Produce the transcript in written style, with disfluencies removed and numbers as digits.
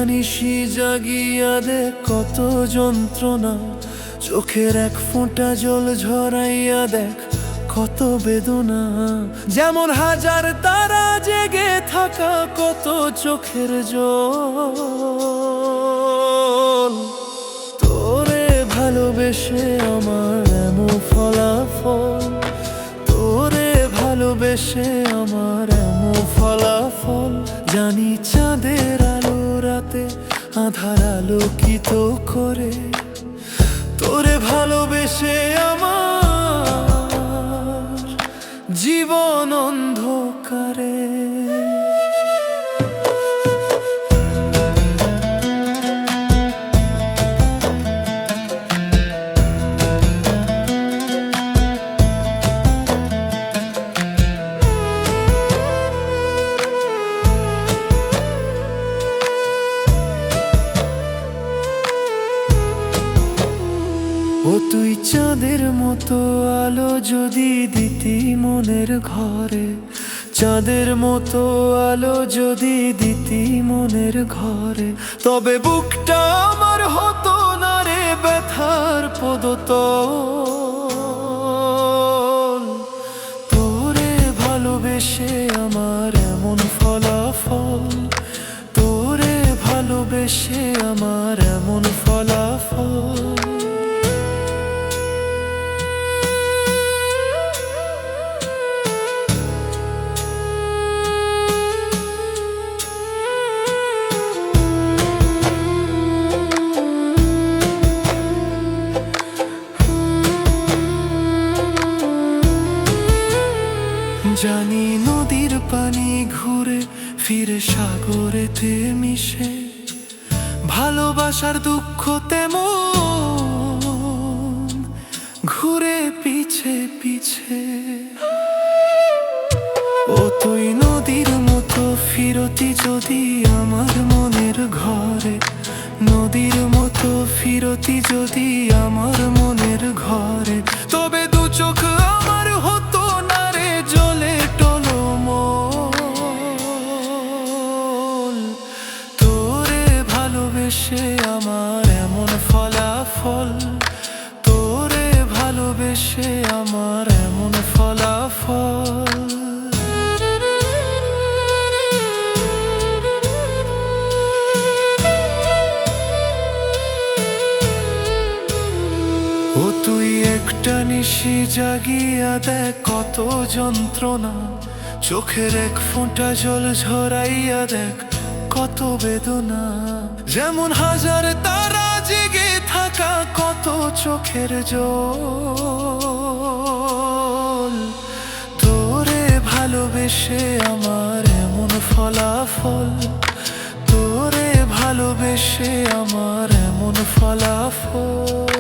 নিশি জাগিয়া দে কত যন্ত্রণা, চোখের এক ফোঁটা জল ঝরাইয়া দেখ কত বেদনা। যেমন হাজার তারা জেগে থাকা কত চোখের জল। তোরে ভালোবেসে আমার এমন ফলাফল, তোরে ভালোবেসে আমার এমন ফলাফল। জানি চাঁদের আলো রাতে আধার আলোকিত করে, তোরে ভালোবেসে আমার জীবন অন্ধকারে। ও তুই চাঁদের মতো আলো যদি দিতি মনের ঘরে, চাঁদের মতো আলো যদি দিতি মনের ঘরে, তবে বুকটা আমার হতো না রে ব্যথার পদতল। তোরে ভালোবেসে আমার এমন ফলাফল, তোরে ভালোবেসে আমার এমন ফলাফল। জানি নদীর পানি ঘুরে ফিরে সাগরেতে মিশে, ভালোবাসার দুঃখ তেমন ঘুরে পিছে পিছে। ও তুই নদীর মতো ফিরতি যদি আমার মনের ঘরে, নদীর মতো ফিরতি যদি আমার মনের ঘরে, তবে দু চোখ আমার হতো না রে জলে টলমল। তোরে ভালোবেসে আমার এমন ফলাফল, তোরে ভালোবেসে আমার এমন ফলাফল। ও তুই একটা নিশি জাগিয়া দেখ কত যন্ত্রণা, চোখের এক ফোঁটা জল ঝরাইয়া দেখ কত বেদনা। যেমন হাজার তারা জেগে থাকা কত চোখের জল। তোরে ভালোবেসে আমার এমন ফলাফল, তোরে ভালোবেসে আমার এমন ফলাফল।